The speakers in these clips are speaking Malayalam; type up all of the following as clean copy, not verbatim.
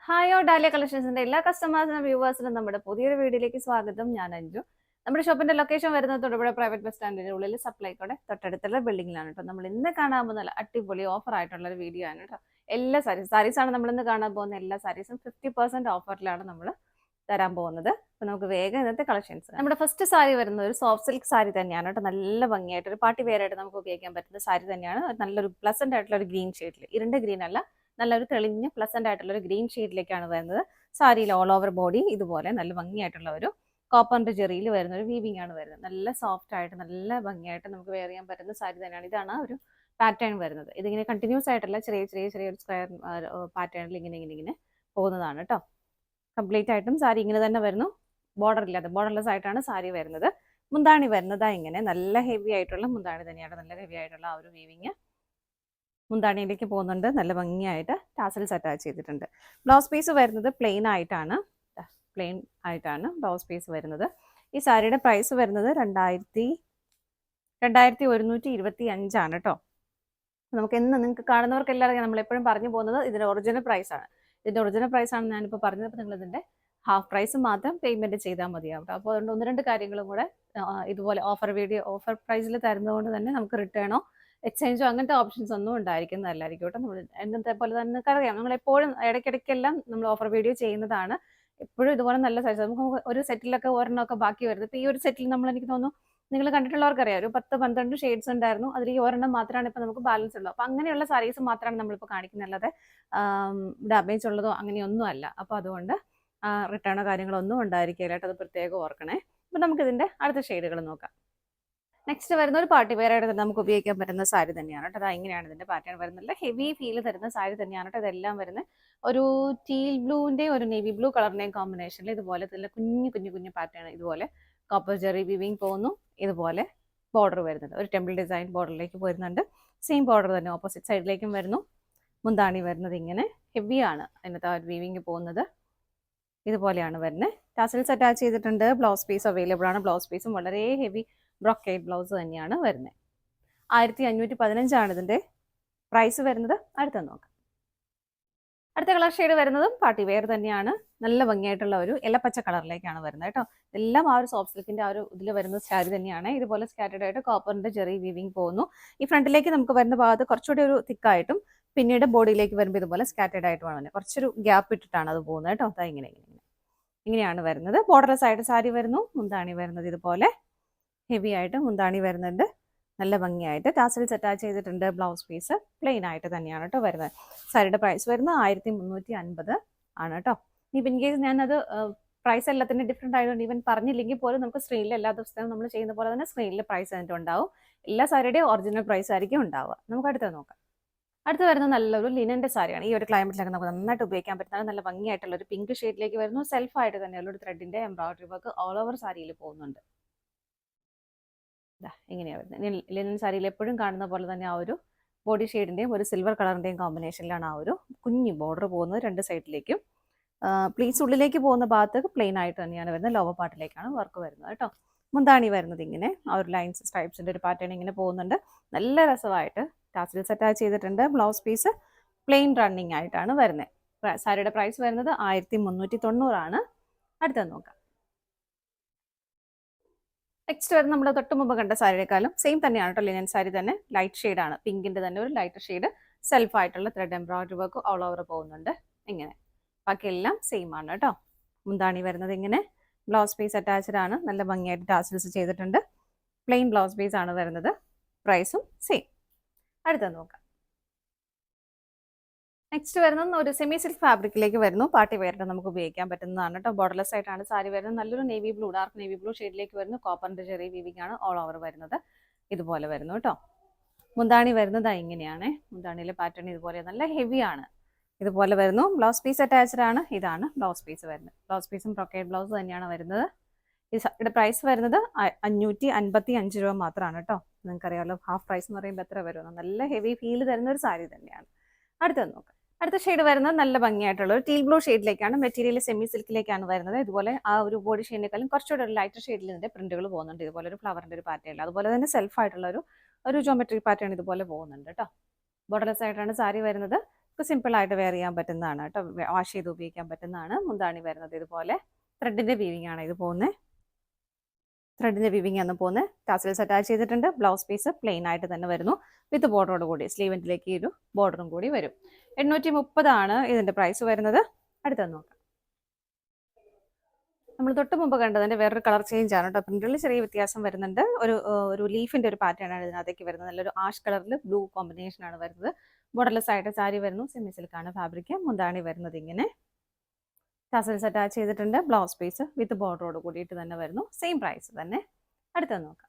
ഹായ് ഡാലിയ കളക്ഷൻസിന്റെ എല്ലാ കസ്റ്റമേഴ്സിനും വ്യൂവേഴ്സിനും നമ്മുടെ പുതിയൊരു വീഡിയോയിലേക്ക് സ്വാഗതം. ഞാൻ അഞ്ജു. നമ്മുടെ ഷോപ്പിന്റെ ലൊക്കേഷൻ വരുന്നത് തൊടുപുഴ പ്രൈവറ്റ് ബസ് സ്റ്റാൻഡിന്റെ ഉള്ളിൽ സപ്ലൈക്കോടെ തൊട്ടടുത്തുള്ള ബിൽഡിംഗിലാണ് കേട്ടോ. നമ്മൾ ഇന്ന് കാണാൻ പോകുന്ന നല്ല അടിപൊളി ഓഫർ ആയിട്ടുള്ള ഒരു വീഡിയോ ആണ് കേട്ടോ. എല്ലാ സാരീസാണ് നമ്മൾ ഇന്ന് കാണാൻ പോകുന്ന എല്ലാ സാരീസും 50% ഓഫറിലാണ് നമ്മൾ തരാൻ പോകുന്നത്. അപ്പൊ നമുക്ക് വേഗം ഇന്നത്തെ കളക്ഷൻസ്. നമ്മുടെ ഫസ്റ്റ് സാരി വരുന്നത് ഒരു സോഫ്റ്റ് സിൽക്ക് സാരി തന്നെയാണ് കേട്ടോ. നല്ല ഭംഗിയായിട്ട് ഒരു പാർട്ടി വെയർ ആയിട്ട് നമുക്ക് ഉപയോഗിക്കാൻ പറ്റുന്ന സാരി തന്നെയാണ്. നല്ലൊരു പ്ലസന്റ് ആയിട്ടുള്ള ഒരു ഗ്രീൻ ഷെയ്ഡിൽ, ഇരുണ്ട ഗ്രീൻ അല്ല, നല്ലൊരു തെളിഞ്ഞ പ്ലസന്റ് ആയിട്ടുള്ള ഒരു ഗ്രീൻ ഷെയ്ഡിലേക്കാണ് വരുന്നത്. സാരിയിൽ ഓൾ ഓവർ ബോഡി ഇതുപോലെ നല്ല ഭംഗിയായിട്ടുള്ള ഒരു കോപ്പറിന്റെ ജെറിയിൽ വരുന്ന ഒരു വീവിംഗ് ആണ് വരുന്നത്. നല്ല സോഫ്റ്റ് ആയിട്ട് നല്ല ഭംഗിയായിട്ട് നമുക്ക് വെയർ ചെയ്യാൻ പറ്റുന്ന സാരി തന്നെയാണ്. ഇതാണ് ഒരു പാറ്റേൺ വരുന്നത്. ഇതിങ്ങനെ കണ്ടിന്യൂസ് ആയിട്ടുള്ള ചെറിയ ഒരു സ്ക്വയർ പാറ്റേണിൽ ഇങ്ങനെ പോകുന്നതാണ് കേട്ടോ. കംപ്ലീറ്റ് ആയിട്ടും സാരി ഇങ്ങനെ തന്നെ വരുന്നു. ബോർഡർലെസ് ആയിട്ടാണ് സാരി വരുന്നത്. മുന്താണി വരുന്നത് ഇങ്ങനെ നല്ല ഹെവി ആയിട്ടുള്ള മുന്താണി തന്നെയാണ്. നല്ല ഹെവി ആയിട്ടുള്ള ആ ഒരു വീവിങ് മുന്താണിയിലേക്ക് പോകുന്നുണ്ട്. നല്ല ഭംഗിയായിട്ട് ടാസൽസ് അറ്റാച്ച് ചെയ്തിട്ടുണ്ട്. ബ്ലൗസ് പീസ് വരുന്നത് പ്ലെയിൻ ആയിട്ടാണ് ബ്ലൗസ് പീസ് വരുന്നത്. ഈ സാരിയുടെ പ്രൈസ് വരുന്നത് 2125 കേട്ടോ. നമുക്ക് നിങ്ങൾക്ക് കാണുന്നവർക്ക് എല്ലാവരും നമ്മൾ എപ്പോഴും പറഞ്ഞു പോകുന്നത് ഇതിന്റെ ഒറിജിനൽ പ്രൈസ് ആണ്. ഇതിന്റെ ഒറിജിനൽ പ്രൈസ് ആണ് ഞാനിപ്പോൾ പറഞ്ഞത്. അപ്പോൾ നിങ്ങൾ ഇതിന്റെ ഹാഫ് പ്രൈസ് മാത്രം പേയ്മെന്റ് ചെയ്താൽ മതിയാവും കേട്ടോ. അപ്പോൾ അതുകൊണ്ട് ഒന്ന് രണ്ട് കാര്യങ്ങളും കൂടെ ഇതുപോലെ ഓഫർ പ്രൈസിൽ തരുന്നതുകൊണ്ട് തന്നെ നമുക്ക് റിട്ടേണോ എക്സ്ചേഞ്ചോ അങ്ങനത്തെ ഓപ്ഷൻസ് ഒന്നും ഉണ്ടായിരിക്കുന്നതല്ലായിരിക്കും കേട്ടോ. നമ്മൾ എന്നത്തെ പോലെ തന്നെ നിങ്ങൾക്കറിയാം, നമ്മൾ എപ്പോഴും ഇടയ്ക്കിടയ്ക്കെല്ലാം നമ്മൾ ഓഫർ വീഡിയോ ചെയ്യുന്നതാണ്. എപ്പോഴും ഇതുപോലെ നല്ല സൈസ് നമുക്ക് ഒരു സെറ്റിലൊക്കെ ഒരെണ്ണമൊക്കെ ബാക്കി വരുന്നത്. ഇപ്പോൾ ഈ ഒരു സെറ്റിൽ നമ്മൾ എനിക്ക് തോന്നുന്നു നിങ്ങൾ കണ്ടിട്ടുള്ളവർക്കറിയാം, ഒരു 10-12 ഷെയ്ഡ്സ് ഉണ്ടായിരുന്നു. അതിൽ ഈ ഒരെണ്ണം മാത്രമാണ് ഇപ്പോൾ നമുക്ക് ബാലൻസ് ഉള്ളത്. അപ്പോൾ അങ്ങനെയുള്ള സാരീസ് മാത്രമാണ് നമ്മളിപ്പോൾ കാണിക്കുന്നത്, അല്ലാതെ ഡാമേജ് ഉള്ളതോ അങ്ങനെയൊന്നും അല്ല. അപ്പോൾ അതുകൊണ്ട് റിട്ടേണോ കാര്യങ്ങളോ ഒന്നും ഉണ്ടായിരിക്കില്ല കേട്ടോ. അത് പ്രത്യേകം ഓർക്കണേ. അപ്പോൾ നമുക്കിതിൻ്റെ അടുത്ത ഷെയ്ഡുകൾ നോക്കാം. നെക്സ്റ്റ് വരുന്ന ഒരു പാർട്ടി വെയർ ആയിട്ട് നമുക്ക് ഉപയോഗിക്കാൻ പറ്റുന്ന സാരി തന്നെയാണ് കേട്ടോ. അത് ഇങ്ങനെയാണ് ഇതിന്റെ പാറ്റേൺ വരുന്നത്. ഹെവി ഫീൽ തരുന്ന സാരി തന്നെയാണ് കേട്ടോ. ഇതെല്ലാം വരുന്നത് ഒരു ടീൽ ബ്ലൂവിന്റെയും ഒരു നേവി ബ്ലൂ കളറിന്റെയും കോമ്പിനേഷനിൽ ഇതുപോലെ നല്ല കുഞ്ഞു പാറ്റേൺ, ഇതുപോലെ കോപ്പർ ജെറി വീവിങ് പോകുന്നു. ഇതുപോലെ ബോർഡർ വരുന്നുണ്ട്, ഒരു ടെമ്പിൾ ഡിസൈൻ ബോർഡറിലേക്ക് വരുന്നുണ്ട്. സെയിം ബോർഡർ തന്നെ ഓപ്പോസിറ്റ് സൈഡിലേക്കും വരുന്നു. മുന്താണി വരുന്നത് ഇങ്ങനെ ഹെവിയാണ്. അതിനകത്ത് ആ വീവിങ് പോകുന്നത് ഇതുപോലെയാണ് വരുന്നത്. ടാസൽസ് അറ്റാച്ച് ചെയ്തിട്ടുണ്ട്. ബ്ലൗസ് പീസ് അവൈലബിൾ ആണ്. ബ്ലൗസ് പീസും വളരെ ഹെവി ബ്രൊക്കേഡ് ബ്ലൗസ് തന്നെയാണ് വരുന്നത്. 1515 ഇതിന്റെ പ്രൈസ് വരുന്നത്. അടുത്ത നോക്കാം. അടുത്ത കളർ ഷെയ്ഡ് വരുന്നതും പാർട്ടി വെയർ തന്നെയാണ്. നല്ല ഭംഗിയായിട്ടുള്ള ഒരു ഇലപ്പച്ച കളറിലേക്കാണ് വരുന്നത് കേട്ടോ. എല്ലാം ആ ഒരു സോഫ്റ്റ് സിൽക്കിന്റെ ആ ഒരു ഇതിൽ വരുന്ന സാരി തന്നെയാണ്. ഇതുപോലെ സ്കാറ്റേഡ് ആയിട്ട് കോപ്പറിന്റെ ജെറി വീവിങ് പോകുന്നു. ഈ ഫ്രണ്ടിലേക്ക് നമുക്ക് വരുന്ന ഭാഗത്ത് കുറച്ചുകൂടി ഒരു തിക്കായിട്ടും പിന്നീട് ബോഡിയിലേക്ക് വരുമ്പോൾ ഇതുപോലെ സ്കാറ്റേഡ് ആയിട്ടുമാണ് വരുന്നത്. കുറച്ചൊരു ഗ്യാപ്പ് ഇട്ടിട്ടാണ് അത് പോകുന്നത് കേട്ടോ. അതാ ഇങ്ങനെയാണ് വരുന്നത്. ബോർഡർലെസ് ആയിട്ട് സാരി വരുന്നു. മുന്താണി വരുന്നത് ഇതുപോലെ ഹെവി ആയിട്ട് മുന്താണി വരുന്നുണ്ട്. നല്ല ഭംഗിയായിട്ട് ടാസൽസ് അറ്റാച്ച് ചെയ്തിട്ടുണ്ട്. ബ്ലൗസ് പീസ് പ്ലെയിൻ ആയിട്ട് തന്നെയാണ് കേട്ടോ വരുന്നത്. സാരിയുടെ പ്രൈസ് വരുന്നത് 1350 ആണ് കേട്ടോ. ഇപ്പം ഇൻ കേസ് ഞാനത് പ്രൈസ് എല്ലാത്തിൻ്റെ ഡിഫറെൻ്റ് ആയതുകൊണ്ട് ഈവൻ പറഞ്ഞില്ലെങ്കിൽ പോലും നമുക്ക് സ്ക്രീനിൽ എല്ലാ ദിവസവും നമ്മൾ ചെയ്യുന്ന പോലെ തന്നെ സ്ക്രീനിൽ പ്രൈസ് അതിൻ്റെ ഉണ്ടാവും. എല്ലാ സാരിയുടെയും ഒറിജിനൽ പ്രൈസ് ആയിരിക്കും ഉണ്ടാവുക. നമുക്ക് അടുത്ത് നോക്കാം. അടുത്ത് വരുന്നത് നല്ലൊരു ലിനന്റെ സാരിയാണ്. ഈ ഒരു ക്ലൈമറ്റിലൊക്കെ നമുക്ക് നന്നായിട്ട് ഉപയോഗിക്കാൻ പറ്റുന്ന നല്ല ഭംഗിയായിട്ടുള്ള ഒരു പിങ്ക് ഷെയ്ഡിലേക്ക് വരുന്നു. സെൽഫായിട്ട് തന്നെയുള്ള ഒരു ത്രെഡിന്റെ എംബ്രോയിഡറി വർക്ക് ഓൾ ഓവർ സാരിയിൽ പോകുന്നുണ്ട്. ഇങ്ങനെയാണ് വരുന്നത്. ലിനൻ സാരിയിൽ എപ്പോഴും കാണുന്ന പോലെ തന്നെ ആ ഒരു ബോഡി ഷെയ്ഡിന്റെയും ഒരു സിൽവർ കളറിന്റെയും കോമ്പിനേഷനിലാണ് ആ ഒരു കുഞ്ഞു ബോർഡർ പോകുന്നത് രണ്ട് സൈഡിലേക്കും. പ്ലീസ് ഉള്ളിലേക്ക് പോകുന്ന ഭാഗത്ത് പ്ലെയിൻ ആയിട്ട് തന്നെയാണ് വരുന്നത്. ലോവർ പാർട്ടിലേക്കാണ് വർക്ക് വരുന്നത് കേട്ടോ. മുന്താണി വരുന്നത് ഇങ്ങനെ ആ ഒരു ലൈൻസ് സ്ട്രൈപ്സിന്റെ ഒരു പാറ്റേൺ ഇങ്ങനെ പോകുന്നുണ്ട്. നല്ല രസമായിട്ട് ടാസൽസ് അറ്റാച്ച് ചെയ്തിട്ടുണ്ട്. ബ്ലൗസ് പീസ് പ്ലെയിൻ റണ്ണിങ് ആയിട്ടാണ് വരുന്നത്. സാരിയുടെ പ്രൈസ് വരുന്നത് 1390 ആണ്. അടുത്തത് നോക്കാം. നെക്സ്റ്റ് വരുന്നത് നമ്മുടെ തൊട്ട് മുമ്പ് കണ്ട സാരിയേക്കാളും സെയിം തന്നെയാണ് കേട്ടോ. ലിനൻ സാരി തന്നെ ലൈറ്റ് ഷെയ്ഡാണ്. പിങ്കിന്റെ തന്നെ ഒരു ലൈറ്റ് ഷെയ്ഡ് സെൽഫ് ആയിട്ടുള്ള thread embroidery work all over പോകുന്നുണ്ട്. ഇങ്ങനെ ബാക്കിയെല്ലാം സെയിം ആണ് കേട്ടോ. മുന്താണി വരുന്നത് ഇങ്ങനെ. ബ്ലൗസ് പീസ് അറ്റാച്ച്ഡ് ആണ്. നല്ല ഭംഗിയായിട്ട് ടാസൽസ് ചെയ്തിട്ടുണ്ട്. പ്ലെയിൻ ബ്ലൗസ് പീസ് ആണ് വരുന്നത്. പ്രൈസും സെയിം. അടുത്തത് നോക്കാം. നെക്സ്റ്റ് വരുന്നത് ഒരു സെമി സിൽക്ക് ഫാബ്രിക്കിലേക്ക് വരുന്നു. പാർട്ടി വെയറിട്ട് നമുക്ക് ഉപയോഗിക്കാൻ പറ്റുന്നതാണ് കേട്ടോ. ബോർഡർലെസ് ആയിട്ടാണ് സാരി വരുന്നത്. നല്ലൊരു navy blue, dark navy blue ഷെയ്ഡിലേക്ക് വരുന്നു. കോപ്പറിന്റെ ചെറിയ വീവിംഗ് ആണ് ഓൾ ഓവർ വരുന്നത്. ഇതുപോലെ വരുന്നു കേട്ടോ. മുന്താണി വരുന്നത് ഇങ്ങനെയാണ്. മുന്താണിയിലെ പാറ്റേൺ ഇതുപോലെ നല്ല ഹെവി ആണ്. ഇതുപോലെ വരുന്നു. ബ്ലൗസ് പീസ് അറ്റാച്ച്ഡ് ആണ്. ഇതാണ് ബ്ലൗസ് പീസ് വരുന്നത്. ബ്ലൗസ് പീസും ബ്രൊക്കേഡ് ബ്ലൗസ് തന്നെയാണ് വരുന്നത്. ഇതിന്റെ പ്രൈസ് വരുന്നത് 555 രൂപ മാത്രമാണ് കേട്ടോ. നിങ്ങൾക്കറിയാമല്ലോ ഹാഫ് പ്രൈസ് എന്ന് പറയുമ്പോൾ എത്ര വരുമെന്ന്. നല്ല ഹെവി ഫീൽ തരുന്ന ഒരു സാരി തന്നെയാണ്. അടുത്തത് നോക്കാം. അടുത്ത ഷെയ്ഡ് വരുന്നത് നല്ല ഭംഗിയായിട്ടുള്ള ഒരു ടീൽ ബ്ലൂ ഷെയ്ഡിലേക്കാണ്. മെറ്റീരിയൽ സെമി സിൽക്കിലേക്കാണ് വരുന്നത്. ഇതുപോലെ ആ ഒരു ബോഡി ഷെയ്ഡിനേക്കാളും കുറച്ചുകൂടെ ഒരു ലൈറ്റർ ഷെയ്ഡിൽ ഇതിന്റെ പ്രിന്റുകൾ പോകുന്നുണ്ട്. ഇതുപോലെ ഒരു ഫ്ലവറിന്റെ ഒരു പാറ്റേൺ. അതുപോലെ തന്നെ സെൽഫ് ആയിട്ടുള്ള ഒരു ജോമെട്രി പാറ്റേൺ ഇതുപോലെ പോകുന്നുണ്ട് കേട്ടോ. ബോർഡർലെസ് ആയിട്ടാണ് സാരി വരുന്നത്. സിമ്പിൾ ആയിട്ട് വെയർ ചെയ്യാൻ പറ്റുന്നതാണ് കേട്ടോ, വാഷ് ചെയ്ത് ഉപയോഗിക്കാൻ പറ്റുന്നതാണ്. മുന്താണി വരുന്നത് ഇതുപോലെ ത്രെഡിന്റെ വീവിംഗ് ആണ് ഇത് പോകുന്നത്. ത്രെഡിന്റെ വീവിംഗ് ആണ് പോകുന്നത്. ടാസൽസ് അറ്റാച്ച് ചെയ്തിട്ടുണ്ട്. ബ്ലൗസ് പീസ് പ്ലെയിൻ ആയിട്ട് തന്നെ വരുന്നു വിത്ത് ബോർഡറോട് കൂടി. സ്ലീവിൻ്റിലേക്ക് ഈ ഒരു ബോർഡറും കൂടി വരും. 830 ആണ് ഇതിന്റെ പ്രൈസ് വരുന്നത്. അടുത്ത നോക്കാം. നമ്മൾ തൊട്ട് മുമ്പ് കണ്ടതിന്റെ വേറൊരു കളർ ചേഞ്ച് ആണ് കേട്ടോ. പ്രിന്റിൽ ചെറിയ വ്യത്യാസം വരുന്നുണ്ട്. ഒരു ലീഫിന്റെ ഒരു പാറ്റേൺ ആണ് ഇതിനകത്തേക്ക് വരുന്നത്. നല്ലൊരു ആഷ് കളറിൽ ബ്ലൂ കോമ്പിനേഷൻ ആണ് വരുന്നത്. ബോർഡർലെസ് ആയിട്ട് സാരി വരുന്നു. സെമി സിൽക്കാണ് ഫാബ്രിക്. മുന്താണി വരുന്നത് ഇങ്ങനെ. ടാസൽസ് അറ്റാച്ച് ചെയ്തിട്ടുണ്ട്. ബ്ലൗസ് പീസ് വിത്ത് ബോർഡറോട് കൂടിയിട്ട് തന്നെ വരുന്നു. സെയിം പ്രൈസ് തന്നെ. അടുത്തത് നോക്കാം.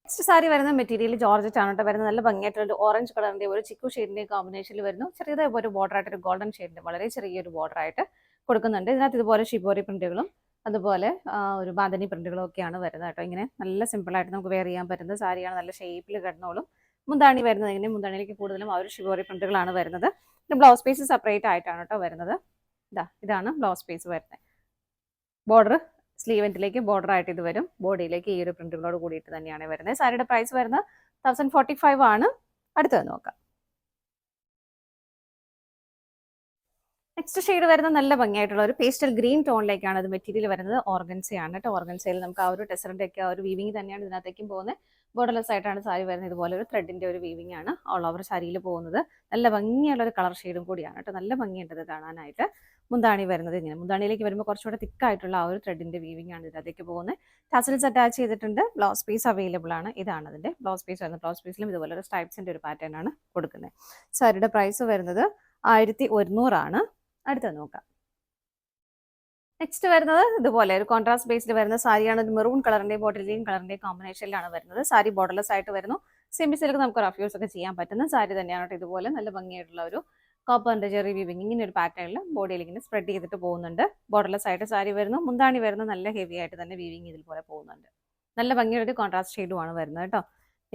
നെക്സ്റ്റ് സാരി വരുന്ന മെറ്റീരിയൽ ജോർജറ്റ് ആണ് കേട്ടോ വരുന്നത്. നല്ല ഭംഗിയായിട്ടുള്ള ഓറഞ്ച് കളറിന്റെ ഒരു ചിക്കു ഷെയ്ഡിന്റെ കോമ്പിനേഷനിൽ വരുന്നു. ചെറിയതായ ഒരു ബോർഡർ ആയിട്ട് ഒരു ഗോൾഡൻ ഷെയ്ഡിന്റെ വളരെ ചെറിയൊരു ബോർഡർ ആയിട്ട് കൊടുക്കുന്നുണ്ട്. ഇതിനകത്ത് ഇതുപോലെ ഷിബോറി പ്രിന്റുകളും അതുപോലെ ഒരു ബാന്ദനി പ്രിന്റുകളും ഒക്കെയാണ് വരുന്നത് കേട്ടോ. ഇങ്ങനെ നല്ല സിമ്പിൾ ആയിട്ട് നമുക്ക് വെയർ ചെയ്യാൻ പറ്റുന്ന സാരിയാണ്. നല്ല ഷേപ്പിൽ കിടന്നോളും. മുന്താണി വരുന്നത് ഇങ്ങനെ. മുന്താണിയിലേക്ക് കൂടുതലും ആ ഒരു ഷിബോറി പ്രിന്റുകളാണ് വരുന്നത്. ബ്ലൗസ് പീസ് സെപ്പറേറ്റ് ആയിട്ടാണ് കേട്ടോ വരുന്നത്. ഇതാണ് ബ്ലൗസ് പീസ് വരുന്നത്. ബോർഡർ സ്ലീവെന്റിലേക്ക് ബോർഡർ ആയിട്ട് ഇത് വരും. ബോഡിയിലേക്ക് ഈ ഒരു പ്രിന്റുകളോട് കൂടിയിട്ട് തന്നെയാണ് വരുന്നത്. സാരിയുടെ പ്രൈസ് വരുന്നത് 1045 ആണ്. അടുത്തത് നോക്കാം. നെക്സ്റ്റ് ഷെയ്ഡ് വരുന്ന നല്ല ഭംഗിയായിട്ടുള്ള ഒരു പേസ്റ്റൽ ഗ്രീൻ ടോണിലേക്കാണ് ഇത് മെറ്റീരിയൽ വരുന്നത്. ഓർഗൻസയാണ് കേട്ടോ. ഓർഗൻസയിൽ നമുക്ക് ആ ഒരു ടെസറിന്റെ ഒക്കെ ആ ഒരു വീവിംഗ് തന്നെയാണ് ഇതിനകത്തേക്കും പോകുന്നത്. ബോർഡർലെസ് ആയിട്ടാണ് സാരി വരുന്നത്. ഇതുപോലെ ഒരു ത്രെഡിന്റെ ഒരു വീവിംഗ് ആണ് ഓൾ ഓവർ സാരിയിൽ പോകുന്നത്. നല്ല ഭംഗിയുള്ള ഒരു കളർ ഷെയ്ഡും കൂടിയാണ് കേട്ടോ. നല്ല ഭംഗിയുണ്ട് ഇത് കാണാനായിട്ട്. മുന്താണി വരുന്നത് ഇങ്ങനെ. മുന്താണിയിലേക്ക് വരുമ്പോൾ കുറച്ചുകൂടെ തിക്കായിട്ടുള്ള ആ ഒരു ത്രെഡിന്റെ വീവിംഗ് ആണ് ഇതിനകത്തേക്ക് പോകുന്നത്. ടാസൽസ് അറ്റാച്ച് ചെയ്തിട്ടുണ്ട്. ബ്ലൗസ് പീസ് അവൈലബിൾ ആണ്. ഇതാണ് അതിന്റെ ബ്ലൗസ് പീസ് വരുന്നത്. ബ്ലൗസ് പീസിലും ഇതുപോലെ ഒരു സ്ട്രൈപ്സിന്റെ ഒരു പാറ്റേൺ ആണ് കൊടുക്കുന്നത്. സാരിയുടെ പ്രൈസ് വരുന്നത് 1100 ആണ്. അടുത്തത് നോക്കാം. നെക്സ്റ്റ് വരുന്നത് ഇതുപോലെ ഒരു കോൺട്രാസ്റ്റ് ബേസ്ഡ് വരുന്ന സാരിയാണ്. ഒരു മെറൂൺ കളറിന്റെയും ബോട്ടിൽ ഗ്രീൻ കളറിന്റെയും കോമ്പിനേഷനിലാണ് വരുന്നത്. സാരി ബോർഡർലെസ് ആയിട്ട് വരുന്നു. സെമി സിൽക്ക് നമുക്ക് റഫ്യൂസ് ഒക്കെ ചെയ്യാൻ പറ്റുന്ന സാരി തന്നെയാണ്. ഇതുപോലെ നല്ല ഭംഗിയായിട്ടുള്ള ഒരു കോപ്പറിന്റെ ചെറിയ വീവിംഗ് ഇങ്ങനെ ഒരു പാറ്റേണിൽ ബോഡിയിൽ ഇങ്ങനെ സ്പ്രെഡ് ചെയ്തിട്ട് പോകുന്നുണ്ട്. ബോർഡർലെസ് ആയിട്ട് സാരി വരുന്നു. മുന്താണി വരുന്നത് നല്ല ഹെവി ആയിട്ട് തന്നെ വീവിംഗ് ഇതുപോലെ പോകുന്നുണ്ട്. നല്ല ഭംഗിയുള്ള ഒരു കോൺട്രാസ്റ്റ് ഷെയ്ഡുമാണ് വരുന്നത് കേട്ടോ.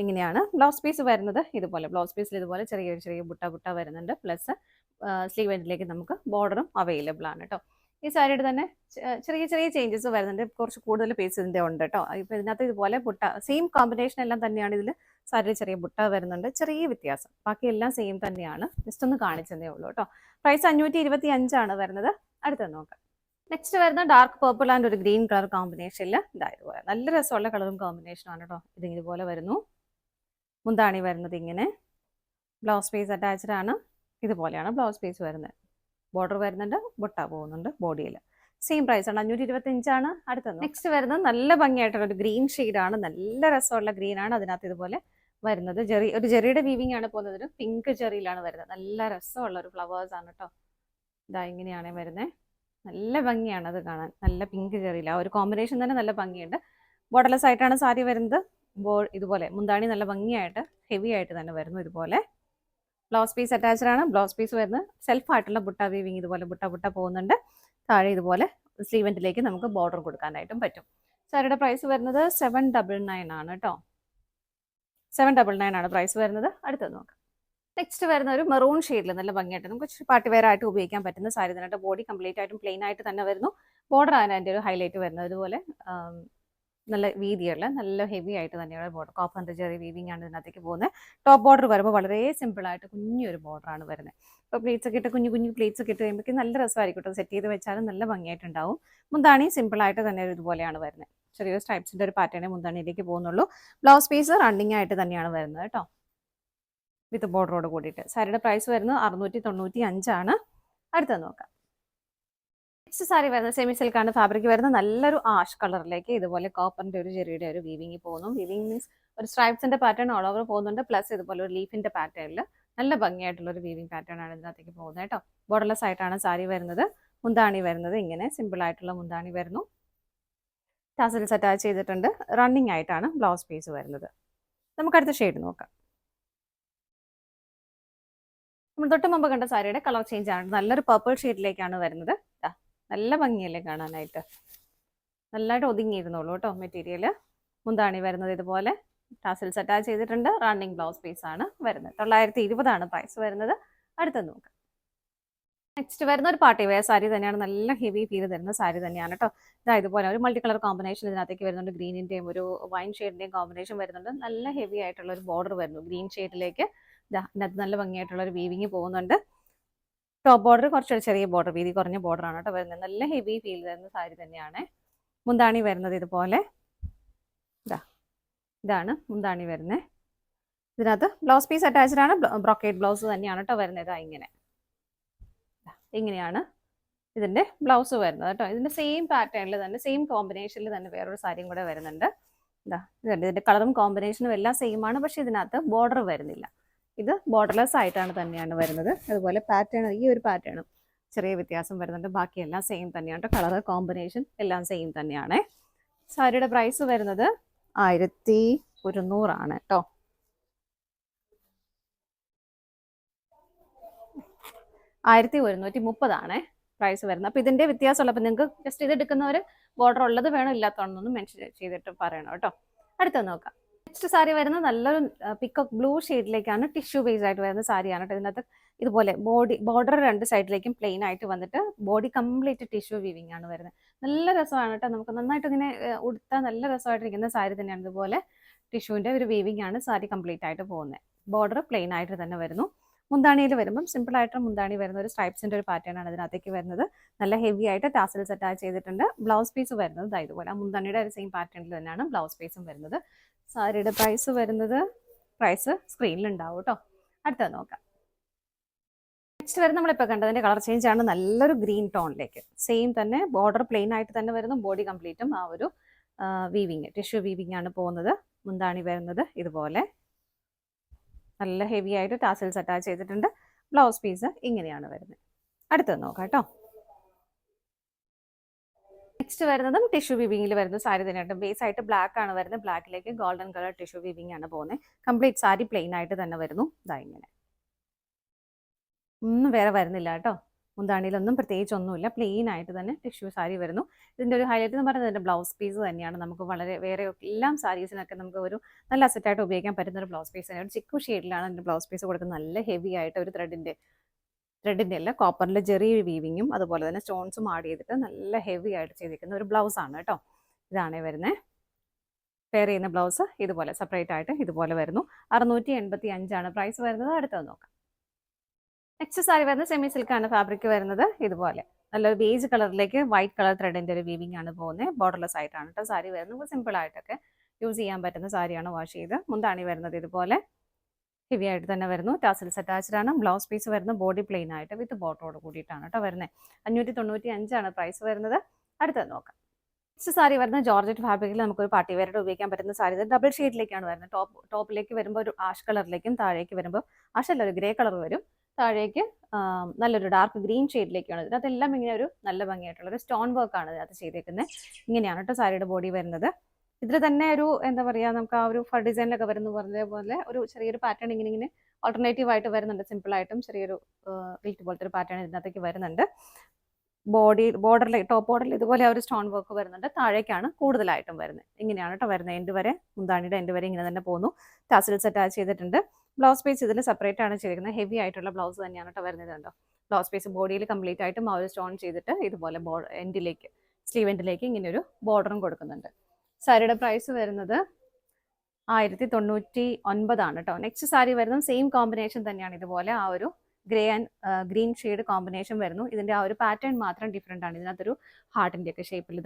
ഇങ്ങനെയാണ് ബ്ലൗസ് പീസ് വരുന്നത്. ഇതുപോലെ ബ്ലൗസ് പീസിൽ ഇതുപോലെ ചെറിയ ബുട്ട വരുന്നുണ്ട്. പ്ലസ് സ്ലീവ് എൻഡിലേക്ക് നമുക്ക് ബോർഡറും അവൈലബിൾ ആണ് കേട്ടോ. ഈ സാരിയുടെ തന്നെ ചെറിയ ചേഞ്ചസ് വരുന്നുണ്ട്. കുറച്ച് കൂടുതൽ പീസ് ഇതിന്റെ ഉണ്ട് കേട്ടോ. ഇപ്പൊ ഇതിനകത്ത് ഇതുപോലെ ബുട്ട സെയിം കോമ്പിനേഷൻ എല്ലാം തന്നെയാണ്. ഇതിൽ സാരിയിൽ ചെറിയ ബുട്ട വരുന്നുണ്ട്. ചെറിയ വ്യത്യാസം. ബാക്കി എല്ലാം സെയിം തന്നെയാണ്. ജസ്റ്റ് ഒന്ന് കാണിച്ചതേ ഉള്ളൂ കേട്ടോ. പ്രൈസ് 525 ആണ് വരുന്നത്. അടുത്തത് നോക്കാം. നെക്സ്റ്റ് വരുന്ന ഡാർക്ക് പർപ്പിൾ ആൻഡ് ഒരു ഗ്രീൻ കളർ കോമ്പിനേഷനിൽ ഇതുപോലെ നല്ല രസമുള്ള കളറും കോമ്പിനേഷനാണ് കേട്ടോ. ഇത് ഇതുപോലെ വരുന്നു. മുന്താണി വരുന്നത് ഇങ്ങനെ. ബ്ലൗസ് പീസ് അറ്റാച്ച്ഡ് ആണ്. ഇതുപോലെയാണ് ബ്ലൗസ് പീസ് വരുന്നത്. ബോർഡർ വരുന്നുണ്ട്. ബുട്ട പോകുന്നുണ്ട് ബോഡിയിൽ. സെയിം പ്രൈസ് ആണ്. 525 ആണ്. അടുത്തത് നെക്സ്റ്റ് വരുന്നത് നല്ല ഭംഗിയായിട്ടുള്ള ഒരു ഗ്രീൻ ഷെയ്ഡാണ്. നല്ല രസമുള്ള ഗ്രീൻ ആണ്. അതിനകത്ത് ഇതുപോലെ വരുന്നത് ഒരു ജെറിയുടെ വീവിംഗ് ആണ് പോകുന്നത്. ഒരു പിങ്ക് ജെറിയിലാണ് വരുന്നത്. നല്ല രസമുള്ള ഒരു ഫ്ലവേഴ്സ് ആണ് കേട്ടോ. ഇതാ ഇങ്ങനെയാണ് വരുന്നത്. നല്ല ഭംഗിയാണ് അത് കാണാൻ. നല്ല പിങ്ക് ജെറിയിൽ ആ ഒരു കോമ്പിനേഷൻ തന്നെ നല്ല ഭംഗിയുണ്ട്. ബോർഡർലെസ് ആയിട്ടാണ് സാരി വരുന്നത്. ഇതുപോലെ മുന്താണി നല്ല ഭംഗിയായിട്ട് ഹെവി ആയിട്ട് തന്നെ വരുന്നു. ഇതുപോലെ ബ്ലൗസ് പീസ് അറ്റാച്ച്ഡ് ആണ്. ബ്ലൗസ് പീസ് വരുന്നത് സെൽഫ് ആയിട്ടുള്ള ബുട്ട വീവിങ് ഇതുപോലെ ബുട്ട പോകുന്നുണ്ട്. താഴെ ഇതുപോലെ സ്ലീവെന്റിലേക്ക് നമുക്ക് ബോർഡർ കൊടുക്കാനായിട്ടും പറ്റും. സാരിയുടെ പ്രൈസ് വരുന്നത് 799 ആണ് കേട്ടോ. 799 ആണ് പ്രൈസ് വരുന്നത്. അടുത്തത് നോക്കാം. നെക്സ്റ്റ് വരുന്ന ഒരു മെറൂൺ ഷെയ്ഡിൽ നല്ല ഭംഗിയായിട്ട് നമുക്ക് പാർട്ടി വെയർ ആയിട്ട് ഉപയോഗിക്കാൻ പറ്റുന്ന സാരി തന്നെ. ബോഡി കംപ്ലീറ്റ് ആയിട്ടും പ്ലെയിൻ ആയിട്ട് തന്നെ വരുന്നു. ബോർഡർ ആണ് അതിൻ്റെ ഒരു ഹൈലൈറ്റ് വരുന്നത്. ഇതുപോലെ നല്ല വീതിയുള്ള നല്ല ഹെവി ആയിട്ട് തന്നെയുള്ള ബോർഡർ. കോപ്പറിന്റെ ചെറിയ വീവിംഗ് ആണ് ഇതിനകത്തേക്ക് പോകുന്നത്. ടോപ്പ് ബോർഡർ വരുമ്പോൾ വളരെ സിമ്പിൾ ആയിട്ട് കുഞ്ഞൊരു ബോർഡറാണ് വരുന്നത്. ഇപ്പോൾ പ്ലേറ്റ്സ് ഒക്കെ ഇട്ട് കുഞ്ഞു പ്ലേറ്റ്സ് ഒക്കെ ഇട്ട് കഴിയുമ്പോൾ നല്ല രസമായിരിക്കും കേട്ടോ. സെറ്റ് ചെയ്ത് വെച്ചാലും നല്ല ഭംഗിയായിട്ടുണ്ടാവും. മുന്താണി സിമ്പിൾ ആയിട്ട് തന്നെ ഇതുപോലെയാണ് വരുന്നത്. ചെറിയൊരു സ്ട്രൈപ്സിന്റെ ഒരു പാറ്റേണേ മുന്താണിയിലേക്ക് പോകുന്നുള്ളൂ. ബ്ലൗസ് പീസ് റണ്ണിങ് ആയിട്ട് തന്നെയാണ് വരുന്നത് കേട്ടോ. വിത്ത് ബോർഡറോട് കൂടിയിട്ട്. സാരിയുടെ പ്രൈസ് വരുന്നത് 695 ആണ്. അടുത്തത് നോക്കാം. നെക്സ്റ്റ് സാരി വരുന്നത് സെമി സിൽക്കാണ് ഫാബ്രിക് വരുന്നത്. നല്ലൊരു ആഷ് കളറിലേക്ക് ഇതുപോലെ കോപ്പറിന്റെ ഒരു ചെറിയുടെ ഒരു വീവിംഗ് പോകുന്നു. വീവിംഗ് മീൻസ് ഒരു സ്ട്രൈപ്സിന്റെ പാറ്റേൺ ഓൾ ഓവർ പോകുന്നുണ്ട്. പ്ലസ് ഇതുപോലെ ഒരു ലീഫിന്റെ പാറ്റേണിൽ നല്ല ഭംഗിയായിട്ടുള്ള ഒരു വീവിംഗ് പാറ്റേൺ ആണ് ഇതിനകത്തേക്ക് പോകുന്നത് കേട്ടോ. ബോർഡർലെസ് ആയിട്ടാണ് സാരി വരുന്നത്. മുന്താണി വരുന്നത് ഇങ്ങനെ സിമ്പിൾ ആയിട്ടുള്ള മുന്താണി വരുന്നു. ടാസൽസ് അറ്റാച്ച് ചെയ്തിട്ടുണ്ട്. റണ്ണിങ് ആയിട്ടാണ് ബ്ലൗസ് പീസ് വരുന്നത്. നമുക്ക് അടുത്ത ഷെയ്ഡ് നോക്കാം. നമ്മൾ തൊട്ട് മുമ്പ് കണ്ട സാരിയുടെ കളർ ചേഞ്ച് ആണ്. നല്ലൊരു പർപ്പിൾ ഷെയ്ഡിലേക്കാണ് വരുന്നത്. നല്ല ഭംഗിയല്ലേ കാണാനായിട്ട്. നല്ലതായിട്ട് ഒതുങ്ങിയിരുന്നുള്ളൂ കേട്ടോ മെറ്റീരിയൽ. മുന്താണി വരുന്നത് ഇതുപോലെ ടാസൽസ് അറ്റാച്ച് ചെയ്തിട്ടുണ്ട്. റണ്ണിങ് ബ്ലൗസ് പീസ് ആണ് വരുന്നത്. 920 ആണ് പ്രൈസ് വരുന്നത്. അടുത്തത് നോക്കാം. നെക്സ്റ്റ് വരുന്ന ഒരു പാർട്ടി വെയർ സാരി തന്നെയാണ്. നല്ല ഹെവി ഫീൽ തരുന്ന സാരി തന്നെയാണ് കേട്ടോ. ഇതുപോലെ ഒരു മൾട്ടി കളർ കോമ്പിനേഷൻ ഇതിനകത്തേക്ക് വരുന്നുണ്ട്. ഗ്രീനിന്റെയും ഒരു വൈൻ ഷെയ്ഡിന്റെയും കോമ്പിനേഷൻ വരുന്നുണ്ട്. നല്ല ഹെവി ആയിട്ടുള്ള ഒരു ബോർഡർ വരുന്നു ഗ്രീൻ ഷെയ്ഡിലേക്ക്. ഇതിനകത്ത് നല്ല ഭംഗിയായിട്ടുള്ള ഒരു വീവിങ് പോകുന്നുണ്ട്. ടോപ്പ് ബോർഡർ കുറച്ചൊരു ചെറിയ ബോർഡർ, വീതി കുറഞ്ഞ ബോർഡറാണ് കേട്ടോ വരുന്നത്. നല്ല ഹെവി ഫീൽ തരുന്ന സാരി തന്നെയാണ്. മുന്താണി വരുന്നത് ഇതുപോലെ, ഇതാണ് മുന്താണി വരുന്നത്. ഇതിനകത്ത് ബ്ലൗസ് പീസ് അറ്റാച്ച്ഡ് ആണ്. ബ്രോക്കേഡ് ബ്ലൗസ് തന്നെയാണ് കേട്ടോ വരുന്നത്. ഇങ്ങനെയാണ് ഇതിൻ്റെ ബ്ലൗസ് വരുന്നത് കേട്ടോ. ഇതിൻ്റെ സെയിം പാറ്റേണിൽ തന്നെ, സെയിം കോമ്പിനേഷനിൽ തന്നെ വേറൊരു സാരിയും കൂടെ വരുന്നുണ്ട്. ഇതിൻ്റെ കളറും കോമ്പിനേഷനും എല്ലാം സെയിം ആണ്, പക്ഷേ ഇതിനകത്ത് ബോർഡർ വരുന്നില്ല. ഇത് ബോർഡർലെസ് ആയിട്ടാണ് തന്നെയാണ് വരുന്നത്. അതുപോലെ പാറ്റേൺ, ഈ ഒരു പാറ്റേണും ചെറിയ വ്യത്യാസം വരുന്നുണ്ട്. ബാക്കിയെല്ലാം സെയിം തന്നെയാണ്. കളർ കോമ്പിനേഷൻ എല്ലാം സെയിം തന്നെയാണ്. സാരിയുടെ പ്രൈസ് വരുന്നത് 1100 ആണ് കേട്ടോ. 1130 ആണ് പ്രൈസ് വരുന്നത്. അപ്പോൾ ഇതിൻ്റെ വ്യത്യാസമുള്ള, അപ്പോൾ നിങ്ങൾക്ക് ജസ്റ്റ് ഇത് എടുക്കുന്നവർ ബോർഡർ ഉള്ളത് വേണം, ഇല്ലാത്തതൊന്നും മെൻഷൻ ചെയ്തിട്ട് പറയണം കേട്ടോ. അടുത്ത നോക്കാം. നെക്സ്റ്റ് സാരി വരുന്നത് നല്ലൊരു പിക്കോക്ക് ബ്ലൂ ഷെയ്ഡിലേക്കാണ്. ടിഷ്യൂ ബേസ് ആയിട്ട് വരുന്ന സാരിയാണ് കേട്ടോ. ഇതിനകത്ത് ഇതുപോലെ ബോർഡർ രണ്ട് സൈഡിലേക്കും പ്ലെയിൻ ആയിട്ട് വന്നിട്ട് ബോഡി കംപ്ലീറ്റ് ടിഷ്യൂ വീവിംഗ് ആണ് വരുന്നത്. നല്ല രസമാണ് കേട്ടോ. നമുക്ക് നന്നായിട്ട് ഇങ്ങനെ ഉടുത്താൽ നല്ല രസമായിട്ടിരിക്കുന്ന സാരി തന്നെയാണ്. ഇതുപോലെ ടിഷ്യൂവിൻ്റെ ഒരു വീവിംഗ് ആണ് സാരി കംപ്ലീറ്റ് ആയിട്ട് പോകുന്നത്. ബോർഡർ പ്ലെയിൻ ആയിട്ട് തന്നെ വരുന്നു. മുന്താണിയിൽ വരുമ്പം സിമ്പിളായിട്ട് മുന്താണി വരുന്ന ഒരു സ്ട്രൈപ്സിൻ്റെ ഒരു പാറ്റേൺ ആണ് ഇതിനകത്തേക്ക് വരുന്നത്. നല്ല ഹെവി ആയിട്ട് ടാസൽസ് അറ്റാച്ച് ചെയ്തിട്ടുണ്ട്. ബ്ലൗസ് പീസ് വരുന്നത് ഇതുപോലെ മുന്താണിയുടെ ഒരു സെയിം പാറ്റേണിൽ തന്നെയാണ് ബ്ലൗസ് പീസും വരുന്നത്. സാരിയുടെ പ്രൈസ് വരുന്നത്, പ്രൈസ് സ്ക്രീനിലുണ്ടാവും കേട്ടോ. അടുത്തത് നോക്കാം. നെക്സ്റ്റ് വരുന്നത് നമ്മളിപ്പോൾ കണ്ടതിൻ്റെ കളർ ചേഞ്ച് ആണ്. നല്ലൊരു ഗ്രീൻ ടോണിലേക്ക് സെയിം തന്നെ ബോർഡർ പ്ലെയിൻ ആയിട്ട് തന്നെ വരുന്നു. ബോഡി കംപ്ലീറ്റും ആ ഒരു വീവിങ്, ടിഷ്യൂ വീവിങ് ആണ് പോകുന്നത്. മുന്താണി വരുന്നത് ഇതുപോലെ നല്ല ഹെവി ആയിട്ട് ടാസൽസ് അറ്റാച്ച് ചെയ്തിട്ടുണ്ട്. ബ്ലൗസ് പീസ് ഇങ്ങനെയാണ് വരുന്നത്. അടുത്തത് നോക്കാം കേട്ടോ. നെക്സ്റ്റ് വരുന്നതും ടിഷ്യൂ വീവിങ്ങിൽ വരുന്ന സാരി തന്നെയാണ്. ബേസ് ആയിട്ട് ബ്ലാക്ക് ആണ് വരുന്നത്. ബ്ലാക്കിലേക്ക് ഗോൾഡൻ കളർ ടിഷ്യൂ വീവിങ് ആണ് പോകുന്നത്. കംപ്ലീറ്റ് സാരി പ്ലെയിൻ ആയിട്ട് തന്നെ വരുന്നു. ഇങ്ങനെ ഒന്നും വേറെ വരുന്നില്ല കേട്ടോ. മുന്താണിയിലൊന്നും പ്രത്യേകിച്ച് ഒന്നുമില്ല, പ്ലെയിൻ ആയിട്ട് തന്നെ ടിഷ്യൂ സാരി വരുന്നു. ഇതിൻ്റെ ഒരു ഹൈലൈറ്റ് എന്ന് പറയുന്നത് ഇതിൻ്റെ ബ്ലൗസ് പീസ് തന്നെയാണ്. നമുക്ക് വളരെ വേറെ എല്ലാം സാരീസിനൊക്കെ നമുക്ക് ഒരു നല്ല അസറ്റായിട്ട് ഉപയോഗിക്കാൻ പറ്റുന്ന ഒരു ബ്ലൗസ് പീസ് തന്നെയാണ്. ചിക്കു ഷെയ്ഡിലാണ് ഇതിൻ്റെ ബ്ലൗസ് പീസ് കൊടുക്കുന്നത്. നല്ല ഹെവി ആയിട്ട് ഒരു ത്രെഡിൻ്റെ അല്ല കോപ്പറിൽ ജെറി വീവിങ്ങും അതുപോലെ തന്നെ സ്റ്റോൺസും ആഡ് ചെയ്തിട്ട് നല്ല ഹെവി ആയിട്ട് ചെയ്തിരിക്കുന്ന ഒരു ബ്ലൗസാണ് കേട്ടോ. ഇതാണ് വരുന്നത്. പെയർ ചെയ്യുന്ന ബ്ലൗസ് ഇതുപോലെ സെപ്പറേറ്റ് ആയിട്ട് ഇതുപോലെ വരുന്നു. 685 ആണ് പ്രൈസ് വരുന്നത്. അടുത്തത് നോക്കാം. നെക്സ്റ്റ് സാരി വരുന്നത് സെമി സിൽക്കാണ് ഫാബ്രിക് വരുന്നത്. ഇതുപോലെ നല്ലൊരു ബേജ് കളറിലേക്ക് വൈറ്റ് കളർ ത്രെഡിൻ്റെ ഒരു വീവിംഗ് ആണ് പോകുന്നത്. ബോർഡർലെസ് ആയിട്ടാണ് കേട്ടോ സാരി വരുന്നത്. നമുക്ക് സിമ്പിൾ ആയിട്ടൊക്കെ യൂസ് ചെയ്യാൻ പറ്റുന്ന സാരിയാണ് വാഷ് ചെയ്ത്. മുന്താണി വരുന്നത് ഇതുപോലെ ഹെവി ആയിട്ട് തന്നെ വരുന്നു. ടാസൽസ് അറ്റാച്ച്ഡ് ആണ്. ബ്ലൗസ് പീസ് വരുന്നത് ബോഡി പ്ലെയിൻ ആയിട്ട് വിത്ത് ബോട്ടോട് കൂടിയിട്ടാണ് കേട്ടോ വരുന്നത്. 595 ആണ് പ്രൈസ് വരുന്നത്. അടുത്തത് നോക്കാം. നെക്സ്റ്റ് സാരി വരുന്നത് ജോർജറ്റ് ഫാബ്രിക്കിൽ നമുക്കൊരു പാർട്ടി വെയറായിട്ട് ഉപയോഗിക്കാൻ പറ്റുന്ന സാരി. ഇത് ഡബിൾ ഷെയ്ഡിലേക്കാണ് വരുന്നത്. ടോപ്പിലേക്ക് വരുമ്പോൾ ഒരു ആഷ് കളറിലേക്കും, താഴേക്ക് വരുമ്പോൾ ആഷല്ല ഒരു ഗ്രേ കളർ വരും. താഴേക്ക് നല്ലൊരു ഡാർക്ക് ഗ്രീൻ ഷെയ്ഡിലേക്കാണ്. ഇതിനകത്തെല്ലാം ഇങ്ങനെ ഒരു നല്ല ഭംഗിയായിട്ടുള്ള ഒരു സ്റ്റോൺ വർക്കാണ് ഇതിനകത്ത് ചെയ്തേക്കുന്നത്. ഇങ്ങനെയാണ് കേട്ടോ സാരിയുടെ ബോഡി വരുന്നത്. ഇതിൽ തന്നെ ഒരു എന്താ പറയുക, നമുക്ക് ആ ഒരു ഫർ ഡിസൈനിലൊക്കെ വരുന്ന പറഞ്ഞ പോലെ ഒരു ചെറിയൊരു പാറ്റേൺ ഇങ്ങനെ ഓൾട്ടർനേറ്റീവ് ആയിട്ട് വരുന്നുണ്ട്. സിമ്പിളായിട്ടും ചെറിയൊരു ഗിൽറ്റ് പോലത്തെ ഒരു പാറ്റേൺ ഇതിനകത്തേക്ക് വരുന്നുണ്ട്. ബോർഡറിൽ ടോപ്പ് ബോർഡറിൽ ഇതുപോലെ ആ ഒരു സ്റ്റോൺ വർക്ക് വരുന്നുണ്ട്. താഴേക്കാണ് കൂടുതലായിട്ടും വരുന്നത്. ഇങ്ങനെയാണ് കേട്ടോ വരുന്നത്. എൻഡ് വരെ മുന്താണിയുടെ എൻഡ് വരെ ഇങ്ങനെ തന്നെ പോകുന്നു. ടാസൽസ് അറ്റാച്ച് ചെയ്തിട്ടുണ്ട്. ബ്ലൗസ് പീസ് ഇതിൽ സെപ്പറേറ്റ് ആണ് ചെയ്തിരിക്കുന്നത്. ഹെവി ആയിട്ടുള്ള ബ്ലൗസ് തന്നെയാണ് കേട്ടോ വരുന്നത്. കണ്ടോ ബ്ലൗസ് പീസ് ബോഡിയിൽ കംപ്ലീറ്റ് ആയിട്ടും ആ ഒരു സ്റ്റോൺ ചെയ്തിട്ട് ഇതുപോലെ എൻഡിലേക്ക്, സ്ലീവ് എൻഡിലേക്ക് ഇങ്ങനെ ഒരു ബോർഡറും കൊടുക്കുന്നുണ്ട്. സാരിയുടെ പ്രൈസ് വരുന്നത് 1099 ആണ് കേട്ടോ. നെക്സ്റ്റ് സാരി വരുന്നത് സെയിം കോമ്പിനേഷൻ തന്നെയാണ്. ഇതുപോലെ ആ ഒരു grey and green shade combination വരുന്നു. ഇതിൻ്റെ ആ ഒരു പാറ്റേൺ മാത്രം ഡിഫറെൻ്റ് ആണ്. ഇതിനകത്തൊരു ഹാർട്ടിൻ്റെ ഒക്കെ ഷേപ്പിൽ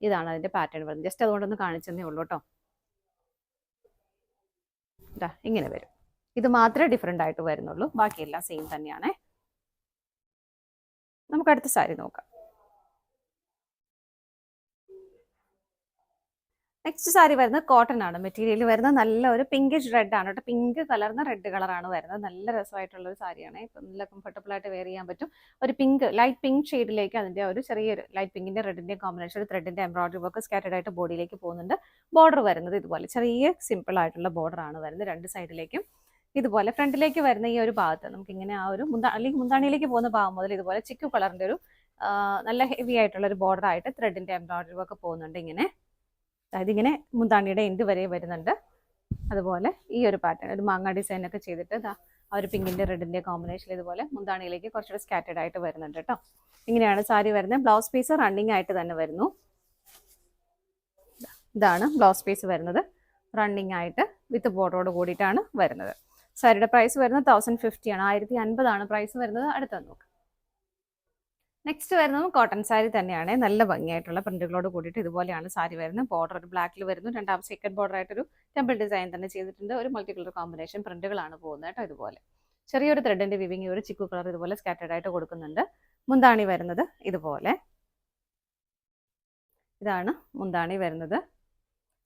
ഇതാണ് അതിൻ്റെ പാറ്റേൺ വരുന്നത്. ജസ്റ്റ് അതുകൊണ്ടൊന്ന് കാണിച്ചതേ ഉള്ളൂ കേട്ടോ. ഇങ്ങനെ വരും. ഇത് മാത്രമേ ഡിഫറെൻ്റ് ആയിട്ട് വരുന്നുള്ളൂ. ബാക്കിയെല്ലാം സെയിം തന്നെയാണ്. നമുക്ക് അടുത്ത സാരി നോക്കാം. നെക്സ്റ്റ് സാരി വരുന്നത് കോട്ടൺ ആണ്. മെറ്റീരിയൽ വരുന്നത് നല്ല ഒരു പിങ്കിഷ് റെഡ് ആണ് കേട്ടോ. പിങ്ക് കലർന്ന റെഡ് കളറാണ് വരുന്നത്. നല്ല രസമായിട്ടുള്ള ഒരു സാരിയാണ്. ഇപ്പം നല്ല കംഫർട്ടബിൾ ആയിട്ട് വെയർ ചെയ്യാൻ പറ്റും. ഒരു പിങ്ക്, ലൈറ്റ് പിങ്ക് ഷെയ്ഡിലേക്ക് അതിൻ്റെ ഒരു ചെറിയൊരു ലൈറ്റ് പിങ്കിൻ്റെ റെഡിൻ്റെ കോമ്പിനേഷൻ, ഒരു ത്രെഡിൻ്റെ എംബ്രോയിഡറി വർക്ക് സ്കാറ്റേഡ് ആയിട്ട് ബോഡിയിലേക്ക് പോകുന്നുണ്ട്. ബോർഡർ വരുന്നത് ഇതുപോലെ ചെറിയ സിമ്പിൾ ആയിട്ടുള്ള ബോർഡറാണ് വരുന്നത്. രണ്ട് സൈഡിലേക്കും ഇതുപോലെ ഫ്രണ്ടിലേക്ക് വരുന്ന ഈ ഒരു ഭാഗത്ത് നമുക്കിങ്ങനെ ആ ഒരു അല്ലെങ്കിൽ മുന്താണിയിലേക്ക് പോകുന്ന ഭാഗം മുതൽ ഇതുപോലെ ചിക്കു കളറിൻ്റെ ഒരു നല്ല ഹെവി ആയിട്ടുള്ള ഒരു ബോർഡർ ആയിട്ട് ത്രെഡിൻ്റെ എംബ്രോയിഡറി വർക്ക് പോകുന്നുണ്ട്. ഇങ്ങനെ അതായത് ഇങ്ങനെ മുന്താണിയുടെ എൻഡ് വരെ വരുന്നുണ്ട്. അതുപോലെ ഈ ഒരു പാറ്റേൺ ഒരു മാങ്ങ ഡിസൈനൊക്കെ ചെയ്തിട്ട് ആ ഒരു പിങ്കിൻ്റെ റെഡിൻ്റെ കോമ്പിനേഷൻ ഇതുപോലെ മുന്താണിയിലേക്ക് കുറച്ചുകൂടെ സ്കാറ്റേഡ് ആയിട്ട് വരുന്നുണ്ട് കേട്ടോ. ഇങ്ങനെയാണ് സാരി വരുന്നത്. ബ്ലൗസ് പീസ് റണ്ണിങ് ആയിട്ട് തന്നെ വരുന്നു. ഇതാണ് ബ്ലൗസ് പീസ് വരുന്നത്. റണ്ണിങ് ആയിട്ട് വിത്ത് ബോർഡറോട് കൂടിയിട്ടാണ് വരുന്നത്. സാരിയുടെ പ്രൈസ് വരുന്നത് 1050 ആണ്. 1050 ആണ് പ്രൈസ് വരുന്നത്. അടുത്തത് നോക്കാം. നെക്സ്റ്റ് വരുന്നത് കോട്ടൺ സാരി തന്നെയാണ്. നല്ല ഭംഗിയായിട്ടുള്ള പ്രിന്റുകളോട് കൂടിയിട്ട് ഇതുപോലെയാണ് സാരി വരുന്നത്. ബോർഡർ ഒരു ബ്ലാക്കിൽ വരുന്നു. രണ്ടാമത് സെക്കൻഡ് ബോർഡർ ആയിട്ടൊരു ടെമ്പിൾ ഡിസൈൻ തന്നെ ചെയ്തിട്ടുണ്ട്. ഒരു മൾട്ടി കളർ കോമ്പിനേഷൻ പ്രിന്റുകളാണ് പോകുന്നത് കേട്ടോ. ഇതുപോലെ ചെറിയൊരു ത്രെഡിന്റെ വിവിങ്, ഒരു ചിക്കു കളർ ഇതുപോലെ സ്കാറ്റേഡ് ആയിട്ട് കൊടുക്കുന്നുണ്ട്. മുന്താണി വരുന്നത് ഇതുപോലെ, ഇതാണ് മുന്താണി വരുന്നത്.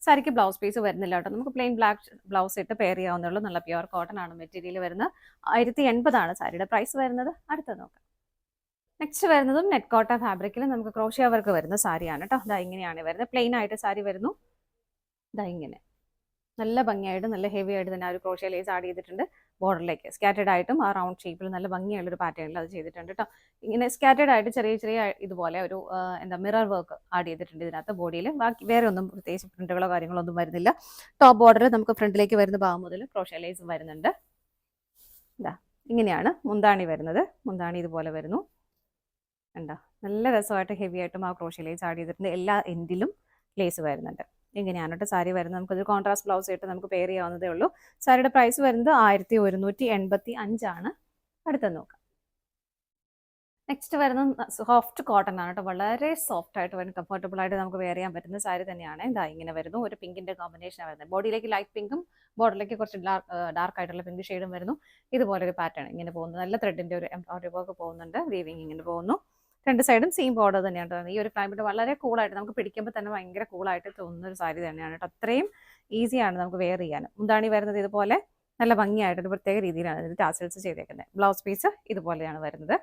സാരിക്ക് ബ്ലൗസ് പീസ് വരുന്നില്ല കേട്ടോ. നമുക്ക് പ്ലെയിൻ ബ്ലാക്ക് ബ്ലൗസ് ഇട്ട് പെയർ ചെയ്യാവുന്നുള്ളൂ. നല്ല പ്യുവർ കോട്ടൺ ആണ് മെറ്റീരിയൽ വരുന്നത്. 1080 ആണ് സാരിയുടെ പ്രൈസ് വരുന്നത്. അടുത്തത് നോക്കാം. നെക്സ്റ്റ് വരുന്നതും നെറ്റ് കോട്ടൺ ഫാബ്രിക്കിൽ നമുക്ക് ക്രോഷ്യ വർക്ക് വരുന്ന സാരിയാണ് കേട്ടോ. ഇതാ ഇങ്ങനെയാണ് വരുന്നത്. പ്ലെയിൻ ആയിട്ട് സാരി വരുന്നു. ഇതാ ഇങ്ങനെ നല്ല ഭംഗിയായിട്ട് നല്ല ഹെവി ആയിട്ട് തന്നെ ആ ഒരു ക്രോഷ്യ ലേസ് ആഡ് ചെയ്തിട്ടുണ്ട്. ബോർഡറിലേക്ക് സ്കാറ്റേഡ് ആയിട്ടും ആ റൗണ്ട് ഷേപ്പിൽ നല്ല ഭംഗിയുള്ളൊരു പാറ്റേണിൽ അത് ചെയ്തിട്ടുണ്ട് കേട്ടോ. ഇങ്ങനെ സ്കാറ്റേഡ് ആയിട്ട് ചെറിയ ചെറിയ ഇതുപോലെ ഒരു എന്താ മിറർ വർക്ക് ആഡ് ചെയ്തിട്ടുണ്ട് ഇതിനകത്ത് ബോഡിയിൽ. ബാക്കി വേറെ ഒന്നും പ്രത്യേകിച്ച് പ്രിന്റുകളോ കാര്യങ്ങളോ ഒന്നും വരുന്നില്ല. ടോപ്പ് ബോർഡർ നമുക്ക് ഫ്രണ്ടിലേക്ക് വരുന്ന ഭാഗം മുതൽ ക്രോഷ്യ ലേസും വരുന്നുണ്ട്. ഇതാ ഇങ്ങനെയാണ് മുന്താണി വരുന്നത്. മുന്താണി ഇതുപോലെ വരുന്നു. കണ്ടോ, നല്ല രസമായിട്ട് ഹെവി ആയിട്ടും ആ ക്രോഷ്യ ലേസ് ആഡ് ചെയ്തിട്ടുണ്ട്. എല്ലാ എൻഡിലും ലേസ് വരുന്നുണ്ട്. ഇങ്ങനെയാണ് കേട്ടോ സാരി വരുന്നത്. നമുക്കൊരു കോൺട്രാസ്റ്റ് ബ്ലൗസ് ആയിട്ട് നമുക്ക് പെയർ ചെയ്യാവുന്നതേ ഉള്ളൂ. സാരിയുടെ പ്രൈസ് വരുന്നത് 1185 ആണ്. അടുത്തത് നോക്കാം. നെക്സ്റ്റ് വരുന്നത് സോഫ്റ്റ് കോട്ടൺ ആണ് കേട്ടോ. വളരെ സോഫ്റ്റ് ആയിട്ട് വരുന്ന കംഫർട്ടബിൾ ആയിട്ട് നമുക്ക് വെയർ ചെയ്യാൻ പറ്റുന്ന സാരി തന്നെയാണ്. ഇതാ ഇങ്ങനെ വരുന്നു. ഒരു പിങ്കിന്റെ കോമ്പിനേഷനാണ് വരുന്നത്. ബോഡിയിലേക്ക് ലൈറ്റ് പിങ്കും ബോർഡറിലേക്ക് കുറച്ച് ഡാർക്ക് ആയിട്ടുള്ള പിങ്ക് ഷെയ്ഡും വരുന്നു. ഇതുപോലെ ഒരു പാറ്റേൺ ഇങ്ങനെ പോകുന്നു. നല്ല ത്രെഡിന്റെ ഒരു എംബ്രോയിഡറി വർക്ക് പോകുന്നുണ്ട്. വീവിങ് ഇങ്ങനെ പോകുന്നു. രണ്ട് സൈഡും സെയിം ബോർഡർ തന്നെയാണ് കേട്ടോ. ഈ ഒരു ക്ലൈമറ്റ് വളരെ കൂളായിട്ട് നമുക്ക് പിടിക്കുമ്പോൾ തന്നെ ഭയങ്കര കൂളായിട്ട് തോന്നുന്ന ഒരു സാരി തന്നെയാണ് കേട്ടോ. അത്രയും ഈസിയാണ് നമുക്ക് വെയർ ചെയ്യാൻ. മുന്താണി വരുന്നത് ഇതുപോലെ നല്ല ഭംഗിയായിട്ട് ഒരു പ്രത്യേക രീതിയിലാണ് ഇതിൽ ടാസൽസ് ചെയ്തേക്കുന്നത്. ബ്ലൗസ് പീസ് ഇതുപോലെയാണ് വരുന്നത്.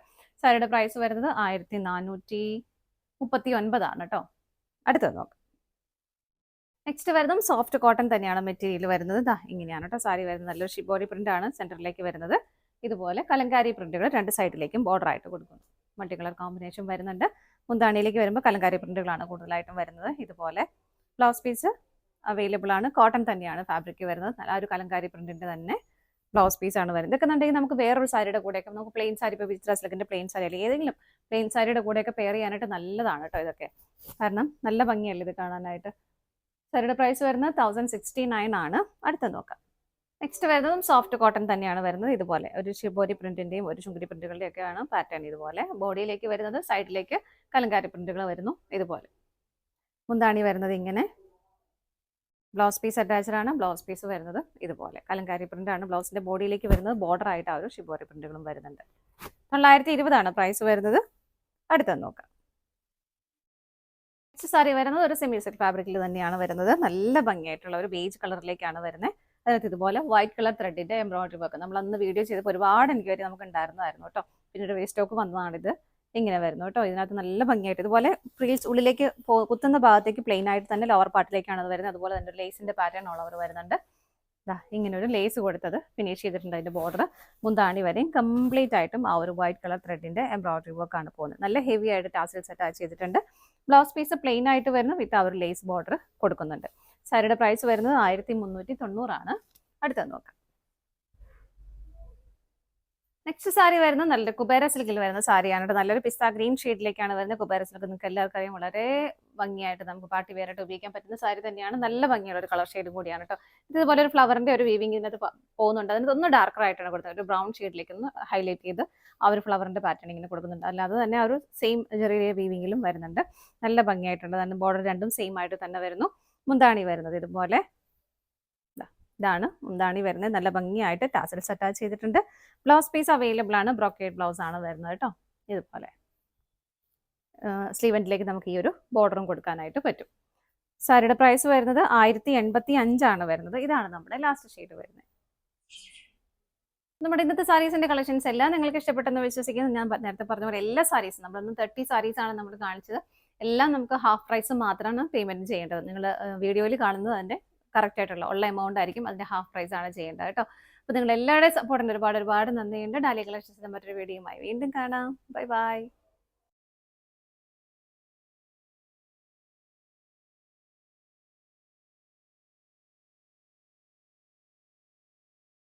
സാരിയുടെ പ്രൈസ് വരുന്നത് 1439 ആണ് കേട്ടോ. അടുത്തത് നോക്കാം. നെക്സ്റ്റ് വരുന്നതും സോഫ്റ്റ് കോട്ടൺ തന്നെയാണ് മെറ്റീരിയൽ വരുന്നത്. ഇതാ ഇങ്ങനെയാണ് കേട്ടോ സാരി വരുന്നത്. നല്ലൊരു ഷിബോരി പ്രിന്റ് ആണ് സെന്ററിലേക്ക് വരുന്നത്. ഇതുപോലെ കലങ്കാരി പ്രിന്റുകൾ രണ്ട് സൈഡിലേക്കും ബോർഡർ ആയിട്ട് കൊടുക്കുന്നു. മൾട്ടി കളർ കോമ്പിനേഷൻ വരുന്നുണ്ട്. മുന്താണിയിലേക്ക് വരുമ്പോൾ കലങ്കാരി പ്രിന്റുകളാണ് കൂടുതലായിട്ടും വരുന്നത്. ഇതുപോലെ ബ്ലൗസ് പീസ് അവൈലബിൾ ആണ്. കോട്ടൺ തന്നെയാണ് ഫാബ്രിക് വരുന്നത്. ആ ഒരു കലങ്കാരി പ്രിന്റിന്റെ തന്നെ ബ്ലൗസ് പീസ് ആണ് വരുന്നത്. ഇതൊക്കെ എന്നുണ്ടെങ്കിൽ നമുക്ക് വേറൊരു സാരിയുടെ കൂടെയൊക്കെ നമുക്ക് പ്ലെയിൻ സാരി, ഇപ്പോൾ വിചിത്ര സിൽക്കിന്റെ പ്ലെയിൻ സാരി അല്ലെങ്കിൽ ഏതെങ്കിലും പ്ലെയിൻ സാരിയുടെ കൂടെയൊക്കെ പെയർ ചെയ്യാനായിട്ട് നല്ലതാണ് കേട്ടോ ഇതൊക്കെ. കാരണം നല്ല ഭംഗിയല്ലേ ഇത് കാണാനായിട്ട്. സാരിയുടെ പ്രൈസ് വരുന്നത് 1069 ആണ്. അടുത്തത് നോക്കാം. നെക്സ്റ്റ് വരുന്നതും സോഫ്റ്റ് കോട്ടൺ തന്നെയാണ് വരുന്നത്. ഇതുപോലെ ഒരു ഷിബോരി പ്രിന്റിന്റെയും ഒരു ചുങ്കിടി പ്രിന്റുകളുടെ ഒക്കെയാണ് പാറ്റേൺ. ഇതുപോലെ ബോഡിയിലേക്ക് വരുന്നത്, സൈഡിലേക്ക് കലങ്കാരി പ്രിന്റുകൾ വരുന്നു. ഇതുപോലെ മുന്താണി വരുന്നത് ഇങ്ങനെ. ബ്ലൗസ് പീസ് അറ്റാച്ച്ഡ് ആണ്. ബ്ലൗസ് പീസ് വരുന്നത് ഇതുപോലെ കലങ്കാരി പ്രിന്റ് ആണ്. ബ്ലൗസിന്റെ ബോഡിയിലേക്ക് വരുന്നത് ബോർഡർ ആയിട്ട് ആ ഒരു ഷിബോരി പ്രിന്റുകളും വരുന്നുണ്ട്. 920 ആണ് പ്രൈസ് വരുന്നത്. അടുത്തത് നോക്കാം. നെക്സ്റ്റ് സാരി വരുന്നത് ഒരു സെമി സിൽക്ക് ഫാബ്രിക്കിൽ തന്നെയാണ് വരുന്നത്. നല്ല ഭംഗിയായിട്ടുള്ള ഒരു ബേജ് കളറിലേക്കാണ് വരുന്നത്. അതിനകത്ത് ഇതുപോലെ വൈറ്റ് കളർ ത്രെഡിന്റെ എംബ്രോയിഡറി വർക്ക് നമ്മൾ അന്ന് വീഡിയോ ചെയ്തപ്പോൾ ഒരുപാട് എൻക്വയറി നമുക്ക് ഉണ്ടായിരുന്നു കേട്ടോ. പിന്നെ ഒരു വേസ്റ്റ് സ്റ്റോക്ക് വന്നതാണിത്. ഇങ്ങനെ വരുന്നു കേട്ടോ. ഇതിനകത്ത് നല്ല ഭംഗിയായിട്ട് ഇതുപോലെ ഫ്രീൽസ് ഉള്ളിലേക്ക് കുത്തുന്ന ഭാഗത്തേക്ക് പ്ലെയിൻ ആയിട്ട് തന്നെ ലോവർ പാർട്ടിലേക്കാണ് അത് വരുന്നത്. അതുപോലെ തന്നെ ലേസിന്റെ പാറ്റേൺ ഉള്ളവർ വരുന്നുണ്ട്. ഇങ്ങനെ ഒരു ലേസ് കൊടുത്തത് ഫിനിഷ് ചെയ്തിട്ടുണ്ട്. അതിന്റെ ബോർഡർ മുന്താണി വരെയും കംപ്ലീറ്റ് ആയിട്ടും ആ ഒരു വൈറ്റ് കളർ ത്രെഡിന്റെ എംബ്രോയിഡറി വർക്ക് ആണ് പോകുന്നത്. നല്ല ഹെവി ആയിട്ട് ടാസൽസ് അറ്റാച്ച് ചെയ്തിട്ടുണ്ട്. ബ്ലൗസ് പീസ് പ്ലെയിൻ ആയിട്ട് വരുന്നു വിത്ത് ആ ഒരു ലേസ് ബോർഡർ കൊടുക്കുന്നുണ്ട്. സാരിയുടെ പ്രൈസ് വരുന്നത് 1390 ആണ്. അടുത്തത് നോക്കാം. നെക്സ്റ്റ് സാരി വരുന്നത് നല്ല കുബേര സിൽക്കിൽ വരുന്ന സാരിയാണ്. നല്ലൊരു പിസ്ത ഗ്രീൻ ഷെയ്ഡിലേക്കാണ് വരുന്നത്. കുബേര സിൽക്ക് നിങ്ങൾക്ക് എല്ലാവർക്കും അറിയാം, വളരെ ഭംഗിയായിട്ട് നമുക്ക് പാർട്ടി വെയർ ആയിട്ട് ഉപയോഗിക്കാൻ പറ്റുന്ന സാരി തന്നെയാണ്. നല്ല ഭംഗിയുള്ള ഒരു കളർ ഷെയ്ഡും കൂടിയാണ് കേട്ടോ. ഇതുപോലെ ഒരു ഫ്ലവറിന്റെ ഒരു വീവിംഗ് ഇതിനകത്ത് പോകുന്നുണ്ട്. അതിനകത്ത് ഒന്ന് ഡാർക്കർ ആയിട്ടാണ് കൊടുത്തത്. ഒരു ബ്രൗൺ ഷെയ്ഡിലേക്ക് ഒന്ന് ഹൈലൈറ്റ് ചെയ്ത് ആ ഒരു ഫ്ലവറിന്റെ പാറ്റേൺ ഇങ്ങനെ കൊടുക്കുന്നുണ്ട്. അല്ലാതെ തന്നെ ആ ഒരു സെയിം ചെറിയ വീവിങ്ങിലും വരുന്നുണ്ട്. നല്ല ഭംഗിയായിട്ടുണ്ട്. അതിന്റെ ബോർഡർ രണ്ടും സെയിം ആയിട്ട് തന്നെ വരുന്നു. മുന്താണി വരുന്നത് ഇതുപോലെ, ഇതാണ് മുന്താണി വരുന്നത്. നല്ല ഭംഗിയായിട്ട് ടാസൽസ് അറ്റാച്ച് ചെയ്തിട്ടുണ്ട്. ബ്ലൗസ് പീസ് അവൈലബിൾ ആണ്. ബ്രോക്കേഡ് ബ്ലൗസ് ആണ് വരുന്നത് കേട്ടോ. ഇതുപോലെ സ്ലീവ് എൻഡിലേക്ക് നമുക്ക് ഈ ഒരു ബോർഡറും കൊടുക്കാനായിട്ട് പറ്റും. സാരിയുടെ പ്രൈസ് വരുന്നത് 1085 ആണ് വരുന്നത്. ഇതാണ് നമ്മുടെ ലാസ്റ്റ് ഷെയ്ഡ് വരുന്നത്. നമ്മുടെ ഇന്നത്തെ സാരീസിന്റെ കളക്ഷൻസ് എല്ലാം നിങ്ങൾക്ക് ഇഷ്ടപ്പെട്ടെന്ന് വിശ്വസിക്കുന്നു. ഞാൻ നേരത്തെ പറഞ്ഞ പോലെ എല്ലാ സാരീസും നമ്മളൊന്ന് 30 സാരീസ് ആണ് നമ്മൾ കാണിച്ചത്. എല്ലാം നമുക്ക് ഹാഫ് പ്രൈസ് മാത്രമാണ് പേയ്മെന്റ് ചെയ്യേണ്ടത്. നിങ്ങൾ വീഡിയോയിൽ കാണുന്നത് അതിന്റെ കറക്റ്റ് ആയിട്ടുള്ള ഉള്ള എമൗണ്ട് ആയിരിക്കും. അതിന്റെ ഹാഫ് പ്രൈസ് ആണ് ചെയ്യേണ്ടത് കേട്ടോ. അപ്പോൾ നിങ്ങൾ എല്ലാവരുടെയും സപ്പോർട്ടിന് ഒരുപാട് നന്ദിയുണ്ട്. ഡാലിയ കളക്ഷൻസിന്റെ മറ്റൊരു വീഡിയോയുമായി വീണ്ടും കാണാം. Bye bye.